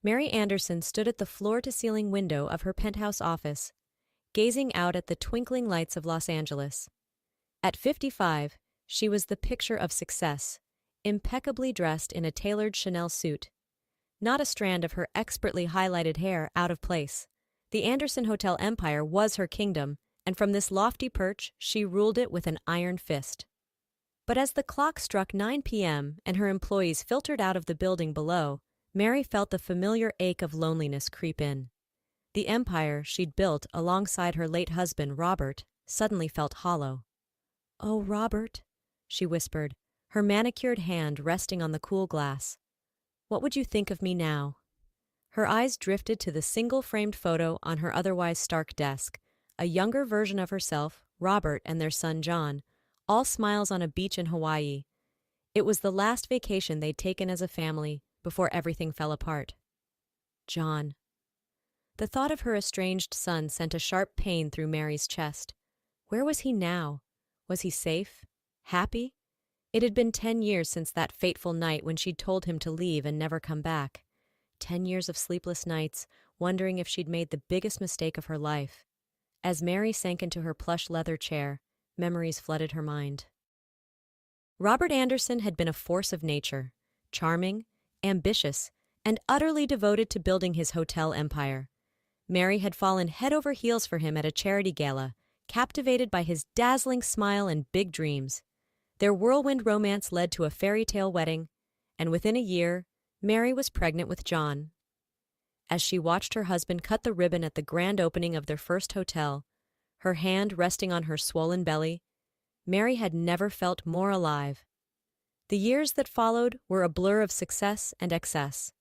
Mary Anderson stood at the floor-to-ceiling window of her penthouse office, gazing out at the twinkling lights of Los Angeles. At 55, she was the picture of success, impeccably dressed in a tailored Chanel suit. Not a strand of her expertly highlighted hair out of place. The Anderson Hotel empire was her kingdom, and from this lofty perch she ruled it with an iron fist. But as the clock struck 9 p.m. and her employees filtered out of the building below, Mary felt the familiar ache of loneliness creep in. The empire she'd built alongside her late husband, Robert, suddenly felt hollow. "Oh, Robert," she whispered, her manicured hand resting on the cool glass. "What would you think of me now?" Her eyes drifted to the single-framed photo on her otherwise stark desk, a younger version of herself, Robert, and their son John, all smiles on a beach in Hawaii. It was the last vacation they'd taken as a family before everything fell apart. John. The thought of her estranged son sent a sharp pain through Mary's chest. Where was he now? Was he safe? Happy? It had been 10 years since that fateful night when she'd told him to leave and never come back. 10 years of sleepless nights, wondering if she'd made the biggest mistake of her life. As Mary sank into her plush leather chair, memories flooded her mind. Robert Anderson had been a force of nature, charming, ambitious, and utterly devoted to building his hotel empire. Mary had fallen head over heels for him at a charity gala, captivated by his dazzling smile and big dreams. Their whirlwind romance led to a fairy tale wedding, and within a year, Mary was pregnant with John. As she watched her husband cut the ribbon at the grand opening of their first hotel, her hand resting on her swollen belly, Mary had never felt more alive. The years that followed were a blur of success and excess.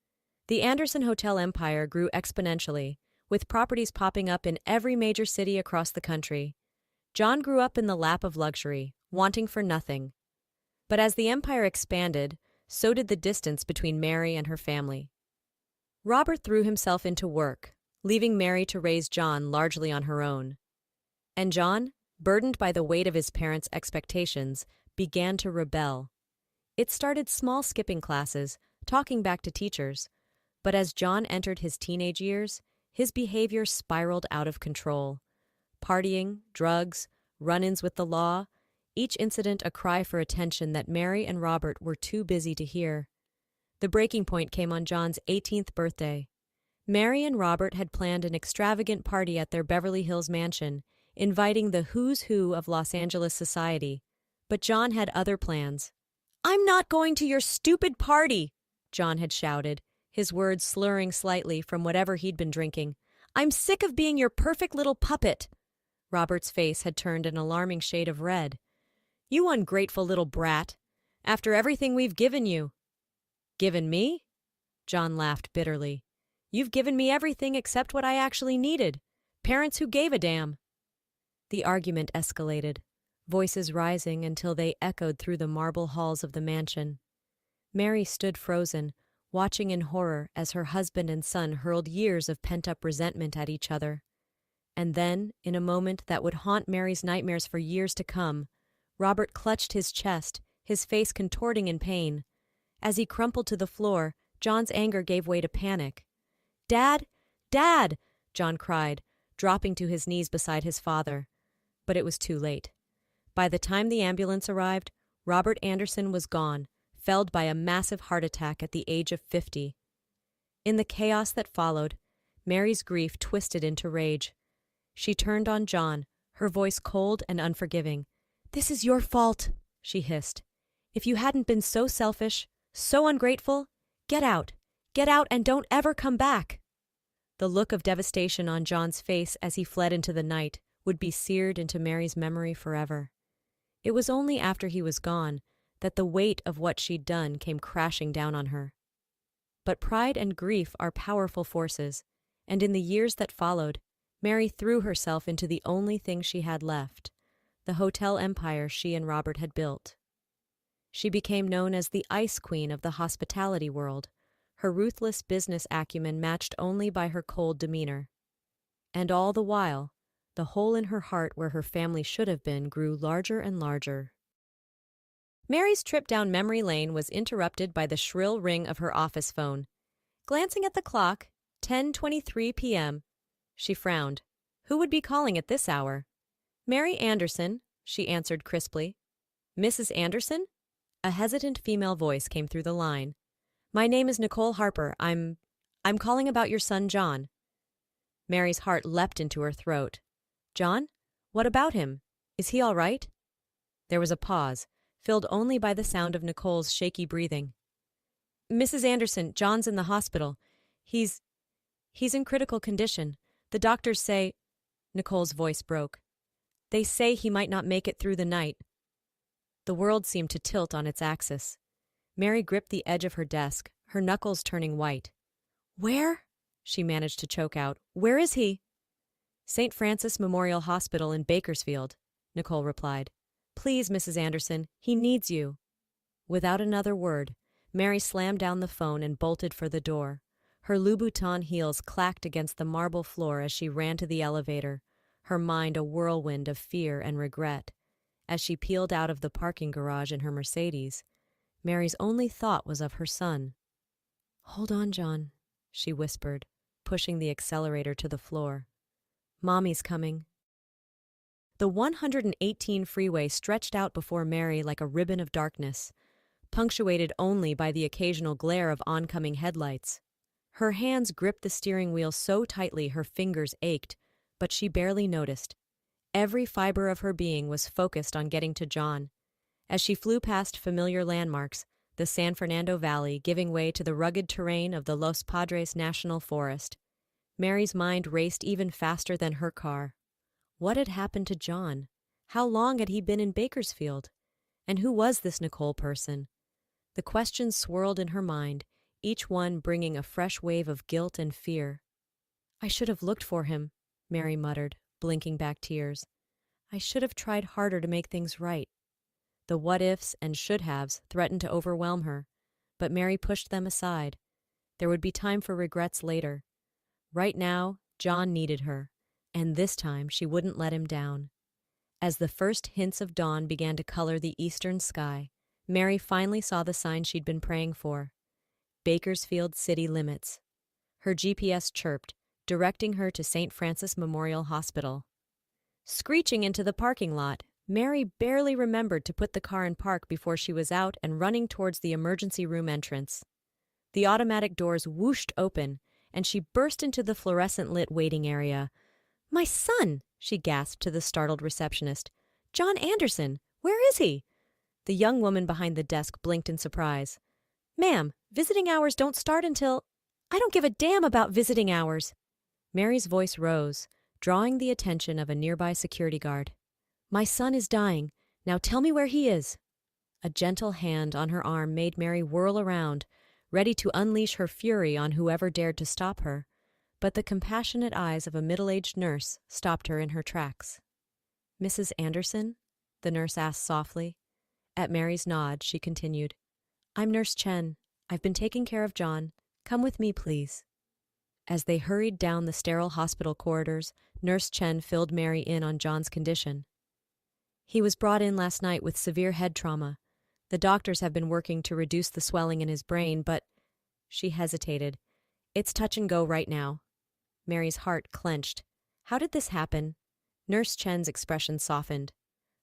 The Anderson Hotel empire grew exponentially, with properties popping up in every major city across the country. John grew up in the lap of luxury, wanting for nothing. But as the empire expanded, so did the distance between Mary and her family. Robert threw himself into work, leaving Mary to raise John largely on her own. And John, burdened by the weight of his parents' expectations, began to rebel. It started small skipping classes, talking back to teachers. But as John entered his teenage years, his behavior spiraled out of control. Partying, drugs, run-ins with the law, each incident a cry for attention that Mary and Robert were too busy to hear. The breaking point came on John's 18th birthday. Mary and Robert had planned an extravagant party at their Beverly Hills mansion, inviting the who's who of Los Angeles society. But John had other plans. "I'm not going to your stupid party," John had shouted, his words slurring slightly from whatever he'd been drinking. "I'm sick of being your perfect little puppet." Robert's face had turned an alarming shade of red. "You ungrateful little brat. After everything we've given you." "Given me?" John laughed bitterly. "You've given me everything except what I actually needed. Parents who gave a damn." The argument escalated, voices rising until they echoed through the marble halls of the mansion. Mary stood frozen, watching in horror as her husband and son hurled years of pent-up resentment at each other. And then, in a moment that would haunt Mary's nightmares for years to come, Robert clutched his chest, his face contorting in pain. As he crumpled to the floor, John's anger gave way to panic. "Dad! Dad!" John cried, dropping to his knees beside his father. But it was too late. By the time the ambulance arrived, Robert Anderson was gone, felled by a massive heart attack at the age of 50. In the chaos that followed, Mary's grief twisted into rage. She turned on John, her voice cold and unforgiving. "This is your fault," she hissed. "If you hadn't been so selfish, so ungrateful, get out. Get out and don't ever come back." The look of devastation on John's face as he fled into the night would be seared into Mary's memory forever. It was only after he was gone that the weight of what she'd done came crashing down on her. But pride and grief are powerful forces, and in the years that followed, Mary threw herself into the only thing she had left, the hotel empire she and Robert had built. She became known as the Ice Queen of the hospitality world, her ruthless business acumen matched only by her cold demeanor. And all the while, the hole in her heart where her family should have been grew larger and larger. Mary's trip down memory lane was interrupted by the shrill ring of her office phone. Glancing at the clock, 10:23 p.m. She frowned. Who would be calling at this hour? Mary Anderson, she answered crisply. Mrs. Anderson? A hesitant female voice came through the line. My name is Nicole Harper. I'm calling about your son, John. Mary's heart leapt into her throat. John? What about him? Is he all right? There was a pause, filled only by the sound of Nicole's shaky breathing. Mrs. Anderson, John's in the hospital. He's in critical condition. The doctors say... Nicole's voice broke. They say he might not make it through the night. The world seemed to tilt on its axis. Mary gripped the edge of her desk, her knuckles turning white. Where? She managed to choke out. Where is he? St. Francis Memorial Hospital in Bakersfield, Nicole replied. Please, Mrs. Anderson, he needs you. Without another word, Mary slammed down the phone and bolted for the door. Her Louboutin heels clacked against the marble floor as she ran to the elevator, her mind a whirlwind of fear and regret. As she peeled out of the parking garage in her Mercedes, Mary's only thought was of her son. Hold on, John, she whispered, pushing the accelerator to the floor. Mommy's coming. The 118 freeway stretched out before Mary like a ribbon of darkness, punctuated only by the occasional glare of oncoming headlights. Her hands gripped the steering wheel so tightly her fingers ached, but she barely noticed. Every fiber of her being was focused on getting to John. As she flew past familiar landmarks, the San Fernando Valley giving way to the rugged terrain of the Los Padres National Forest, Mary's mind raced even faster than her car. What had happened to John? How long had he been in Bakersfield? And who was this Nicole person? The questions swirled in her mind, each one bringing a fresh wave of guilt and fear. I should have looked for him, Mary muttered, blinking back tears. I should have tried harder to make things right. The what-ifs and should-haves threatened to overwhelm her, but Mary pushed them aside. There would be time for regrets later. Right now, John needed her, and this time she wouldn't let him down. As the first hints of dawn began to color the eastern sky, Mary finally saw the sign she'd been praying for. Bakersfield city limits. Her GPS chirped, directing her to St. Francis Memorial Hospital. Screeching into the parking lot, Mary barely remembered to put the car in park before she was out and running towards the emergency room entrance. The automatic doors whooshed open, and she burst into the fluorescent-lit waiting area. My son, she gasped to the startled receptionist. John Anderson, where is he? The young woman behind the desk blinked in surprise. Ma'am, visiting hours don't start until... I don't give a damn about visiting hours. Mary's voice rose, drawing the attention of a nearby security guard. My son is dying. Now tell me where he is. A gentle hand on her arm made Mary whirl around, ready to unleash her fury on whoever dared to stop her. But the compassionate eyes of a middle-aged nurse stopped her in her tracks. Mrs. Anderson? The nurse asked softly. At Mary's nod, she continued. I'm Nurse Chen. I've been taking care of John. Come with me, please. As they hurried down the sterile hospital corridors, Nurse Chen filled Mary in on John's condition. He was brought in last night with severe head trauma. The doctors have been working to reduce the swelling in his brain, but... She hesitated. It's touch and go right now. Mary's heart clenched. How did this happen? Nurse Chen's expression softened.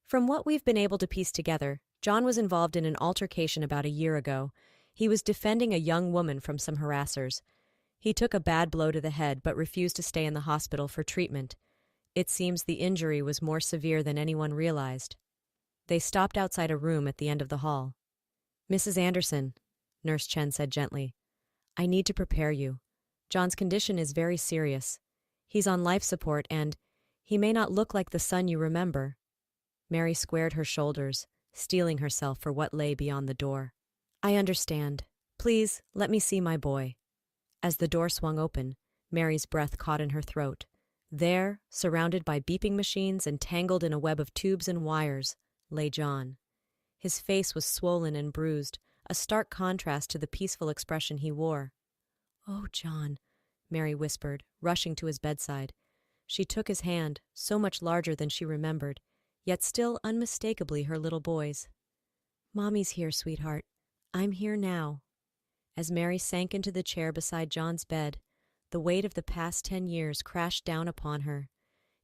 From what we've been able to piece together, John was involved in an altercation about a year ago. He was defending a young woman from some harassers. He took a bad blow to the head but refused to stay in the hospital for treatment. It seems the injury was more severe than anyone realized. They stopped outside a room at the end of the hall. Mrs. Anderson, Nurse Chen said gently, I need to prepare you. John's condition is very serious. He's on life support and he may not look like the son you remember. Mary squared her shoulders, steeling herself for what lay beyond the door. I understand. Please, let me see my boy. As the door swung open, Mary's breath caught in her throat. There, surrounded by beeping machines and tangled in a web of tubes and wires, lay John. His face was swollen and bruised, a stark contrast to the peaceful expression he wore. Oh, John, Mary whispered, rushing to his bedside. She took his hand, so much larger than she remembered, yet still unmistakably her little boy's. Mommy's here, sweetheart. I'm here now. As Mary sank into the chair beside John's bed, the weight of the past 10 years crashed down upon her.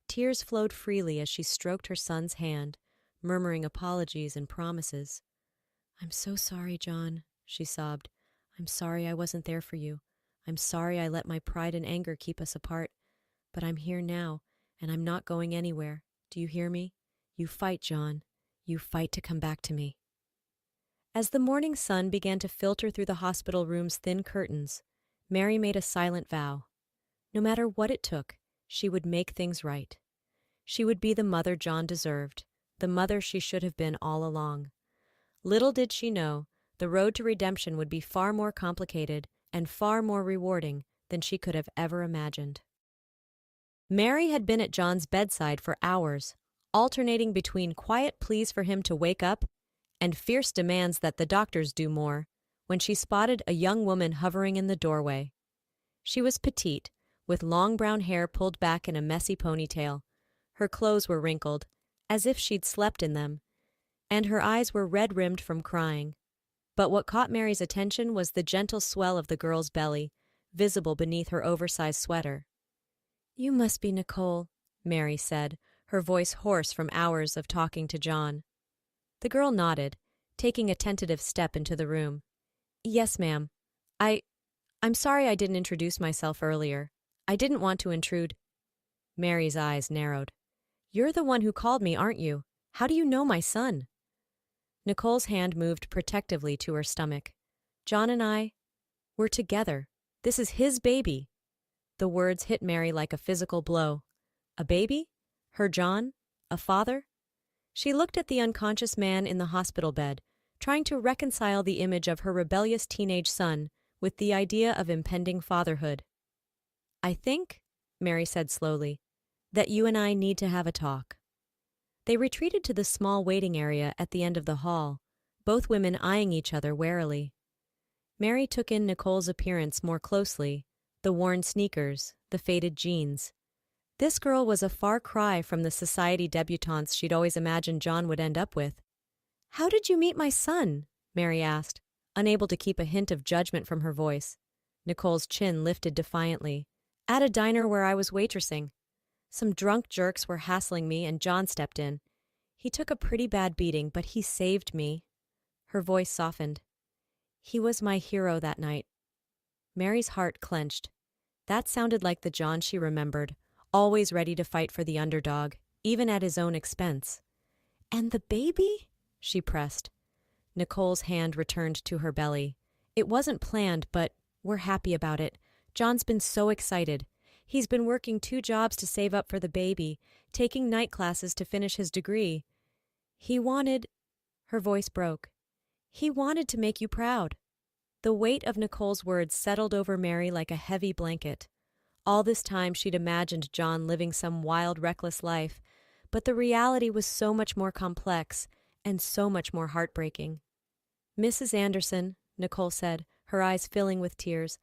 Tears flowed freely as she stroked her son's hand, murmuring apologies and promises. "I'm so sorry, John," she sobbed. "I'm sorry I wasn't there for you. I'm sorry I let my pride and anger keep us apart. But I'm here now, and I'm not going anywhere. Do you hear me? You fight, John. You fight to come back to me." As the morning sun began to filter through the hospital room's thin curtains, Mary made a silent vow. No matter what it took, she would make things right. She would be the mother John deserved, the mother she should have been all along. Little did she know, the road to redemption would be far more complicated and far more rewarding than she could have ever imagined. Mary had been at John's bedside for hours, alternating between quiet pleas for him to wake up and fierce demands that the doctors do more, when she spotted a young woman hovering in the doorway. She was petite, with long brown hair pulled back in a messy ponytail. Her clothes were wrinkled, as if she'd slept in them, and her eyes were red-rimmed from crying. But what caught Mary's attention was the gentle swell of the girl's belly, visible beneath her oversized sweater. "You must be Nicole," Mary said, her voice hoarse from hours of talking to John. The girl nodded, taking a tentative step into the room. "Yes, ma'am. I'm sorry I didn't introduce myself earlier. I didn't want to intrude." Mary's eyes narrowed. "You're the one who called me, aren't you? How do you know my son?" Nicole's hand moved protectively to her stomach. "John and we're together. This is his baby." The words hit Mary like a physical blow. A baby? Her John? A father? She looked at the unconscious man in the hospital bed, trying to reconcile the image of her rebellious teenage son with the idea of impending fatherhood. "I think," Mary said slowly, "that you and I need to have a talk." They retreated to the small waiting area at the end of the hall, both women eyeing each other warily. Mary took in Nicole's appearance more closely, the worn sneakers, the faded jeans. This girl was a far cry from the society debutantes she'd always imagined John would end up with. "How did you meet my son?" Mary asked, unable to keep a hint of judgment from her voice. Nicole's chin lifted defiantly. "At a diner where I was waitressing. Some drunk jerks were hassling me and John stepped in. He took a pretty bad beating, but he saved me." Her voice softened. "He was my hero that night." Mary's heart clenched. That sounded like the John she remembered, always ready to fight for the underdog, even at his own expense. "And the baby?" she pressed. Nicole's hand returned to her belly. "It wasn't planned, but we're happy about it. John's been so excited. He's been working 2 jobs to save up for the baby, taking night classes to finish his degree. He wanted—" Her voice broke. "He wanted to make you proud." The weight of Nicole's words settled over Mary like a heavy blanket. All this time she'd imagined John living some wild, reckless life, but the reality was so much more complex and so much more heartbreaking. "Mrs. Anderson," Nicole said, her eyes filling with tears,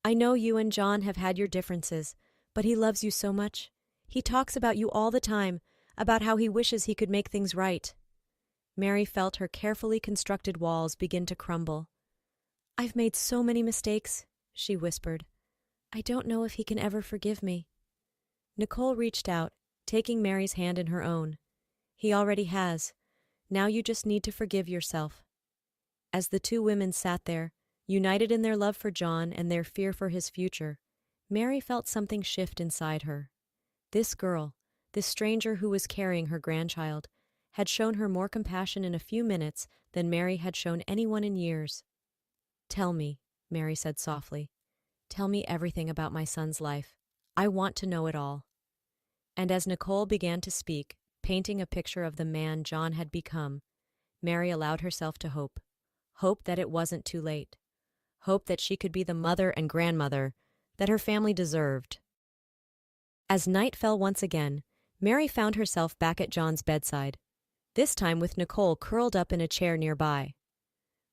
"I know you and John have had your differences, but he loves you so much. He talks about you all the time, about how he wishes he could make things right." Mary felt her carefully constructed walls begin to crumble. "I've made so many mistakes," she whispered. "I don't know if he can ever forgive me." Nicole reached out, taking Mary's hand in her own. "He already has. Now you just need to forgive yourself." As the 2 women sat there, united in their love for John and their fear for his future, Mary felt something shift inside her. This girl, this stranger who was carrying her grandchild, had shown her more compassion in a few minutes than Mary had shown anyone in years. "Tell me," Mary said softly. "Tell me everything about my son's life. I want to know it all." And as Nicole began to speak, painting a picture of the man John had become, Mary allowed herself to hope. Hope that it wasn't too late. Hope that she could be the mother and grandmother that her family deserved. As night fell once again, Mary found herself back at John's bedside, this time with Nicole curled up in a chair nearby.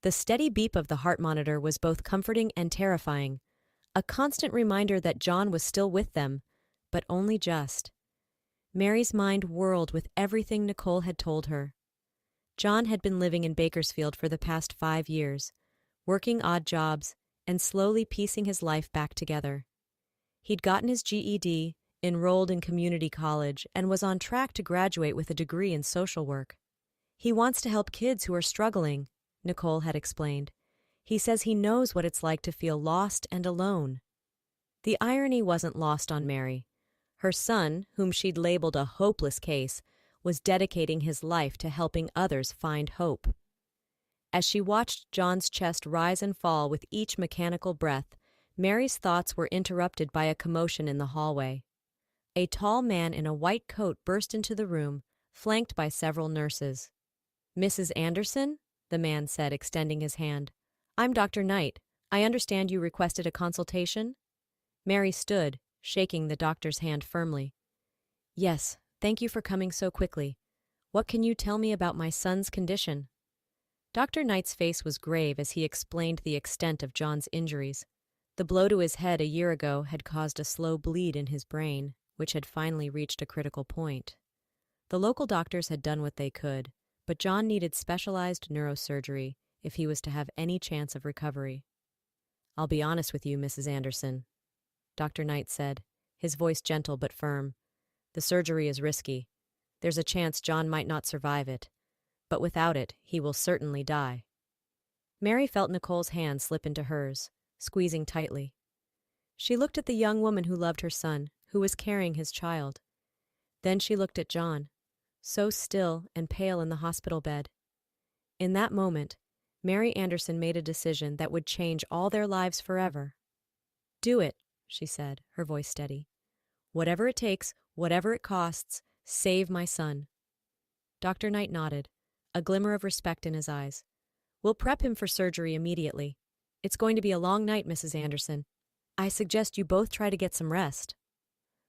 The steady beep of the heart monitor was both comforting and terrifying, a constant reminder that John was still with them, but only just. Mary's mind whirled with everything Nicole had told her. John had been living in Bakersfield for the past 5 years, working odd jobs, and slowly piecing his life back together. He'd gotten his GED, enrolled in community college, and was on track to graduate with a degree in social work. He wants to help kids who are struggling, Nicole had explained. He says he knows what it's like to feel lost and alone. The irony wasn't lost on Mary. Her son, whom she'd labeled a hopeless case, was dedicating his life to helping others find hope. As she watched John's chest rise and fall with each mechanical breath, Mary's thoughts were interrupted by a commotion in the hallway. A tall man in a white coat burst into the room, flanked by several nurses. "Mrs. Anderson?" the man said, extending his hand. "I'm Dr. Knight. I understand you requested a consultation?" Mary stood, shaking the doctor's hand firmly. "Yes, thank you for coming so quickly. What can you tell me about my son's condition?" Dr. Knight's face was grave as he explained the extent of John's injuries. The blow to his head a year ago had caused a slow bleed in his brain, which had finally reached a critical point. The local doctors had done what they could, but John needed specialized neurosurgery if he was to have any chance of recovery. "I'll be honest with you, Mrs. Anderson," Dr. Knight said, his voice gentle but firm. "The surgery is risky. There's a chance John might not survive it, but without it, he will certainly die." Mary felt Nicole's hand slip into hers, squeezing tightly. She looked at the young woman who loved her son, who was carrying his child. Then she looked at John, so still and pale in the hospital bed. In that moment, Mary Anderson made a decision that would change all their lives forever. "Do it," she said, her voice steady. "Whatever it takes, whatever it costs, save my son." Dr. Knight nodded, a glimmer of respect in his eyes. "We'll prep him for surgery immediately. It's going to be a long night, Mrs. Anderson. I suggest you both try to get some rest."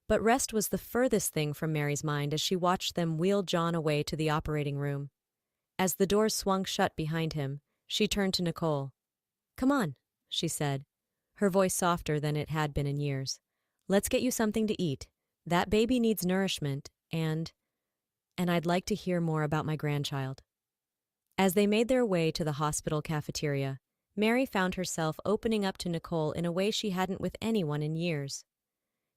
But rest was the furthest thing from Mary's mind as she watched them wheel John away to the operating room. As the doors swung shut behind him, she turned to Nicole. "Come on," she said, her voice softer than it had been in years. "Let's get you something to eat. That baby needs nourishment, and I'd like to hear more about my grandchild." As they made their way to the hospital cafeteria, Mary found herself opening up to Nicole in a way she hadn't with anyone in years.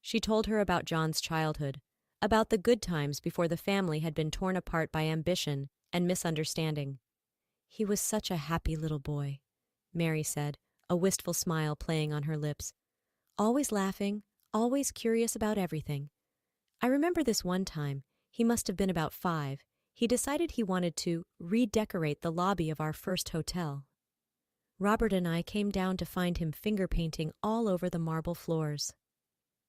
She told her about John's childhood, about the good times before the family had been torn apart by ambition and misunderstanding. "He was such a happy little boy," Mary said, a wistful smile playing on her lips. "Always laughing, always curious about everything. I remember this one time, he must have been about 5, he decided he wanted to redecorate the lobby of our first hotel. Robert and I came down to find him finger painting all over the marble floors."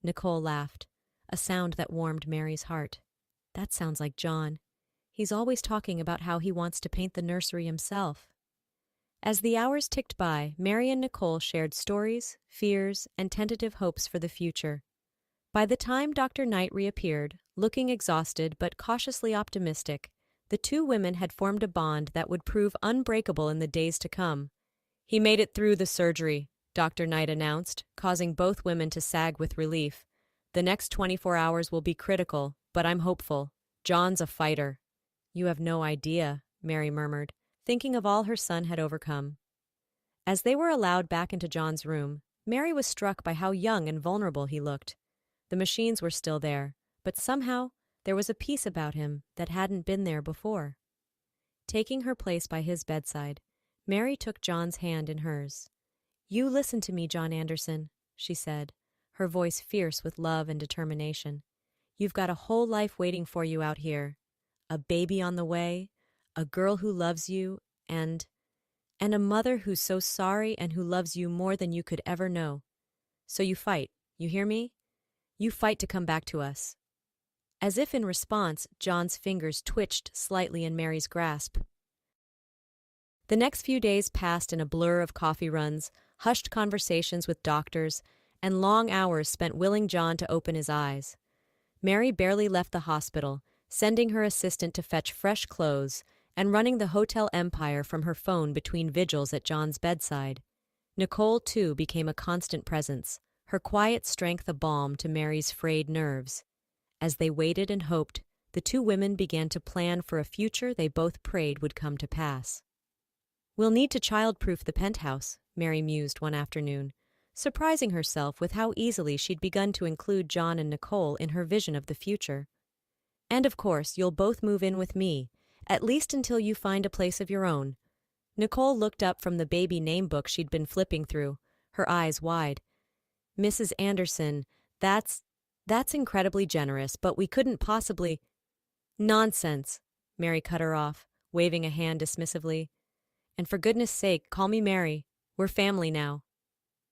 Nicole laughed, a sound that warmed Mary's heart. "That sounds like John. He's always talking about how he wants to paint the nursery himself." As the hours ticked by, Mary and Nicole shared stories, fears, and tentative hopes for the future. By the time Dr. Knight reappeared, looking exhausted but cautiously optimistic, the two women had formed a bond that would prove unbreakable in the days to come. "He made it through the surgery," Dr. Knight announced, causing both women to sag with relief. "The next 24 hours will be critical, but I'm hopeful. John's a fighter." "You have no idea," Mary murmured, thinking of all her son had overcome. As they were allowed back into John's room, Mary was struck by how young and vulnerable he looked. The machines were still there, but somehow there was a peace about him that hadn't been there before. Taking her place by his bedside, Mary took John's hand in hers. "You listen to me, John Anderson," she said, her voice fierce with love and determination. "You've got a whole life waiting for you out here. A baby on the way, a girl who loves you, and a mother who's so sorry and who loves you more than you could ever know. So you fight, you hear me? You fight to come back to us." As if in response, John's fingers twitched slightly in Mary's grasp. The next few days passed in a blur of coffee runs, hushed conversations with doctors, and long hours spent willing John to open his eyes. Mary barely left the hospital, sending her assistant to fetch fresh clothes and running the Hotel Empire from her phone between vigils at John's bedside. Nicole, too, became a constant presence, her quiet strength a balm to Mary's frayed nerves. As they waited and hoped, the two women began to plan for a future they both prayed would come to pass. We'll need to child-proof the penthouse, Mary mused one afternoon, surprising herself with how easily she'd begun to include John and Nicole in her vision of the future. And of course, you'll both move in with me, at least until you find a place of your own. Nicole looked up from the baby name book she'd been flipping through, her eyes wide. Mrs. Anderson, that's incredibly generous, but we couldn't possibly— Nonsense, Mary cut her off, waving a hand dismissively. And for goodness sake, call me Mary. We're family now.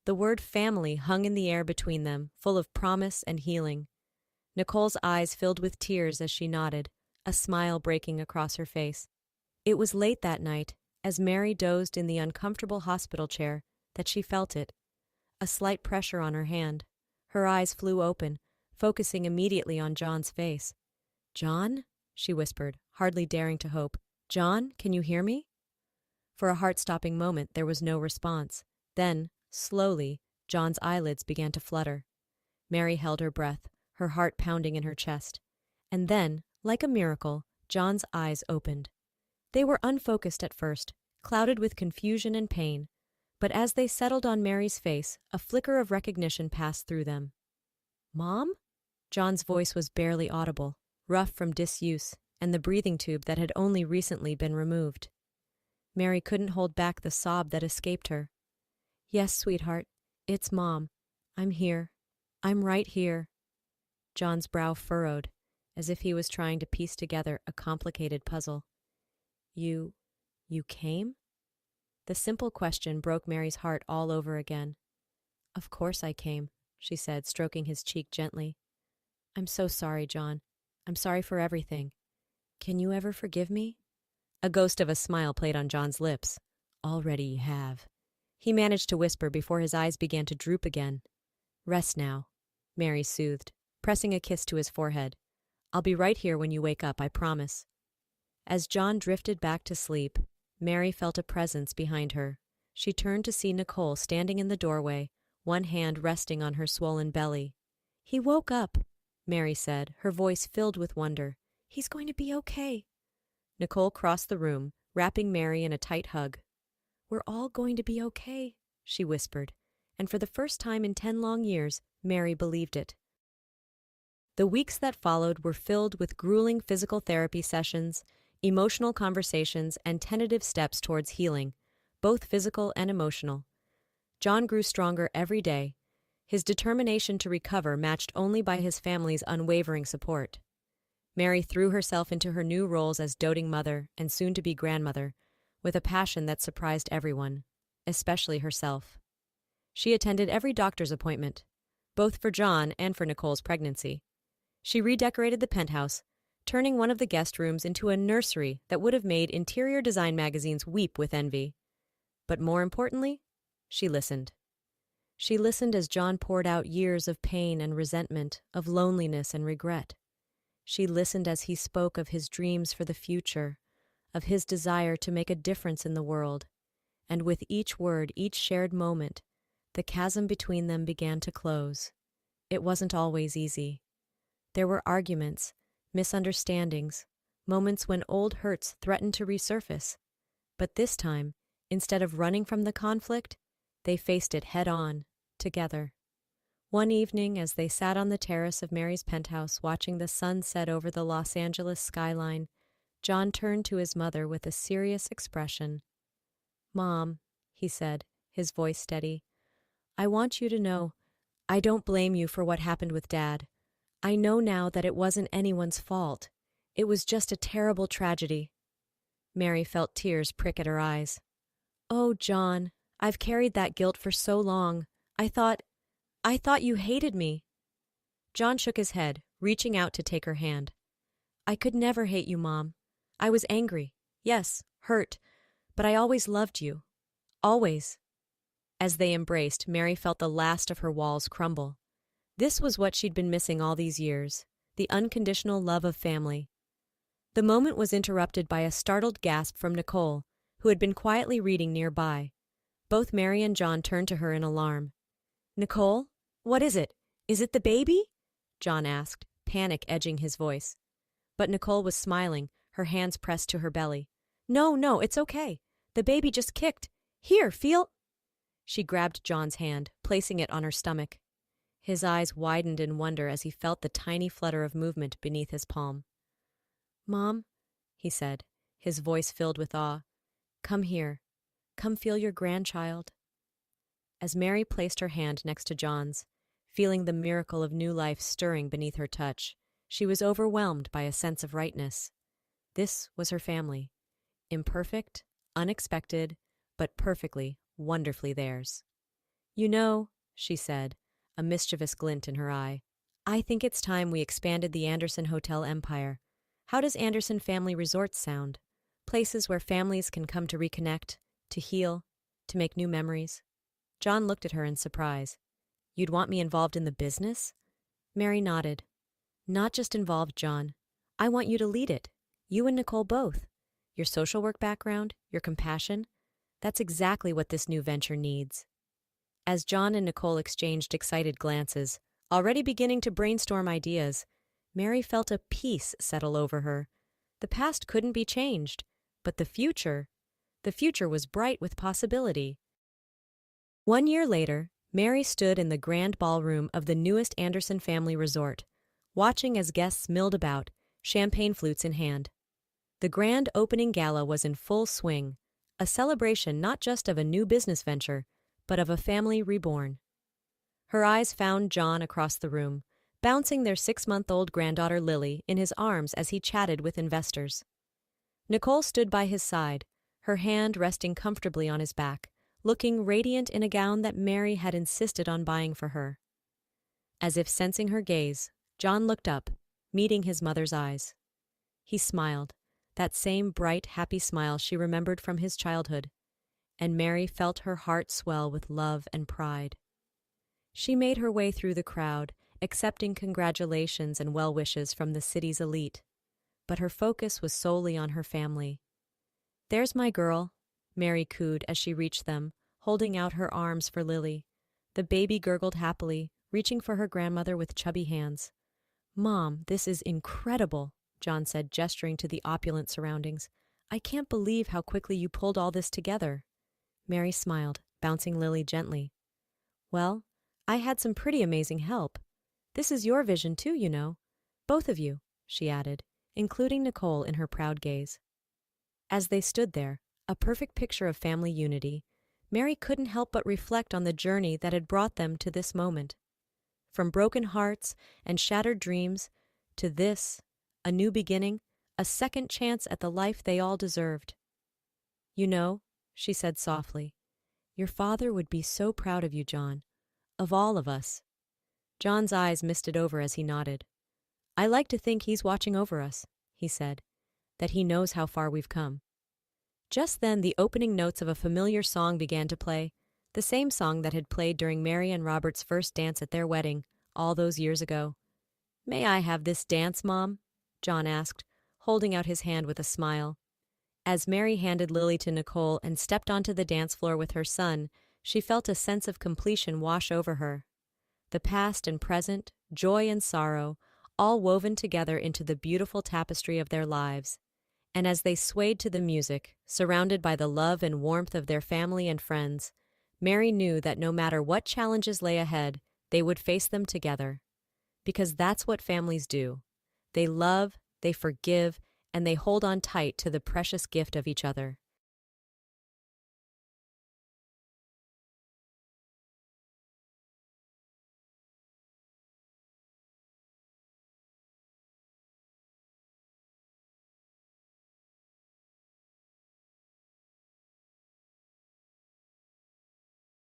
The word family hung in the air between them, full of promise and healing. Nicole's eyes filled with tears as she nodded, a smile breaking across her face. It was late that night, as Mary dozed in the uncomfortable hospital chair, that she felt it. A slight pressure on her hand. Her eyes flew open, focusing immediately on John's face. "John?" she whispered, hardly daring to hope. "John, can you hear me?" For a heart-stopping moment there was no response. Then, slowly, John's eyelids began to flutter. Mary held her breath, her heart pounding in her chest. And then, like a miracle, John's eyes opened. They were unfocused at first, clouded with confusion and pain, but as they settled on Mary's face, a flicker of recognition passed through them. "Mom?" John's voice was barely audible, rough from disuse and the breathing tube that had only recently been removed. Mary couldn't hold back the sob that escaped her. "Yes, sweetheart, it's Mom. I'm here. I'm right here." John's brow furrowed, as if he was trying to piece together a complicated puzzle. You came?" The simple question broke Mary's heart all over again. "Of course I came," she said, stroking his cheek gently. "I'm so sorry, John. I'm sorry for everything. Can you ever forgive me?" A ghost of a smile played on John's lips. "Already you have," he managed to whisper before his eyes began to droop again. "Rest now," Mary soothed, pressing a kiss to his forehead. "I'll be right here when you wake up, I promise." As John drifted back to sleep, Mary felt a presence behind her. She turned to see Nicole standing in the doorway, one hand resting on her swollen belly. "He woke up," Mary said, her voice filled with wonder. "He's going to be okay." Nicole crossed the room, wrapping Mary in a tight hug. "We're all going to be okay," she whispered, and for the first time in 10 long years, Mary believed it. The weeks that followed were filled with grueling physical therapy sessions, emotional conversations, and tentative steps towards healing, both physical and emotional. John grew stronger every day, his determination to recover matched only by his family's unwavering support. Mary threw herself into her new roles as doting mother and soon-to-be grandmother, with a passion that surprised everyone, especially herself. She attended every doctor's appointment, both for John and for Nicole's pregnancy. She redecorated the penthouse, turning one of the guest rooms into a nursery that would have made interior design magazines weep with envy. But more importantly, she listened. She listened as John poured out years of pain and resentment, of loneliness and regret. She listened as he spoke of his dreams for the future, of his desire to make a difference in the world. And with each word, each shared moment, the chasm between them began to close. It wasn't always easy. There were arguments, misunderstandings, moments when old hurts threatened to resurface. But this time, instead of running from the conflict, they faced it head-on, together. One evening, as they sat on the terrace of Mary's penthouse watching the sun set over the Los Angeles skyline, John turned to his mother with a serious expression. "Mom," he said, his voice steady, "I want you to know, I don't blame you for what happened with Dad. I know now that it wasn't anyone's fault. It was just a terrible tragedy." Mary felt tears prick at her eyes. "Oh, John, I've carried that guilt for so long. I thought you hated me." John shook his head, reaching out to take her hand. "I could never hate you, Mom. I was angry, yes, hurt, but I always loved you. Always." As they embraced, Mary felt the last of her walls crumble. This was what she'd been missing all these years, the unconditional love of family. The moment was interrupted by a startled gasp from Nicole, who had been quietly reading nearby. Both Mary and John turned to her in alarm. "Nicole? What is it? Is it the baby?" John asked, panic edging his voice. But Nicole was smiling, her hands pressed to her belly. No, it's okay. The baby just kicked. Here, feel. She grabbed John's hand, placing it on her stomach. His eyes widened in wonder as he felt the tiny flutter of movement beneath his palm. Mom, he said, his voice filled with awe. Come here. Come feel your grandchild. As Mary placed her hand next to John's, feeling the miracle of new life stirring beneath her touch, she was overwhelmed by a sense of rightness. This was her family. Imperfect, unexpected, but perfectly, wonderfully theirs. You know, she said, a mischievous glint in her eye, I think it's time we expanded the Anderson Hotel empire. How does Anderson Family Resorts sound? Places where families can come to reconnect, to heal, to make new memories. John looked at her in surprise. You'd want me involved in the business? Mary nodded. Not just involved, John. I want you to lead it. You and Nicole both. Your social work background, your compassion. That's exactly what this new venture needs. As John and Nicole exchanged excited glances, already beginning to brainstorm ideas, Mary felt a peace settle over her. The past couldn't be changed, but the future was bright with possibility. 1 year later, Mary stood in the grand ballroom of the newest Anderson Family Resort, watching as guests milled about, champagne flutes in hand. The grand opening gala was in full swing, a celebration not just of a new business venture, but of a family reborn. Her eyes found John across the room, bouncing their 6-month-old granddaughter Lily in his arms as he chatted with investors. Nicole stood by his side, her hand resting comfortably on his back, looking radiant in a gown that Mary had insisted on buying for her. As if sensing her gaze, John looked up, meeting his mother's eyes. He smiled, that same bright, happy smile she remembered from his childhood, and Mary felt her heart swell with love and pride. She made her way through the crowd, accepting congratulations and well wishes from the city's elite, but her focus was solely on her family. There's my girl, Mary cooed as she reached them, holding out her arms for Lily. The baby gurgled happily, reaching for her grandmother with chubby hands. Mom, this is incredible, John said, gesturing to the opulent surroundings. I can't believe how quickly you pulled all this together. Mary smiled, bouncing Lily gently. Well, I had some pretty amazing help. This is your vision too, you know. Both of you, she added, including Nicole in her proud gaze. As they stood there, a perfect picture of family unity, Mary couldn't help but reflect on the journey that had brought them to this moment. From broken hearts and shattered dreams to this, a new beginning, a second chance at the life they all deserved. You know, she said softly, your father would be so proud of you, John. Of all of us. John's eyes misted over as he nodded. I like to think he's watching over us, he said, that he knows how far we've come. Just then the opening notes of a familiar song began to play, the same song that had played during Mary and Robert's first dance at their wedding, all those years ago. May I have this dance, Mom? John asked, holding out his hand with a smile. As Mary handed Lily to Nicole and stepped onto the dance floor with her son, she felt a sense of completion wash over her. The past and present, joy and sorrow, all woven together into the beautiful tapestry of their lives. And as they swayed to the music, surrounded by the love and warmth of their family and friends, Mary knew that no matter what challenges lay ahead, they would face them together. Because that's what families do. They love, they forgive, and they hold on tight to the precious gift of each other.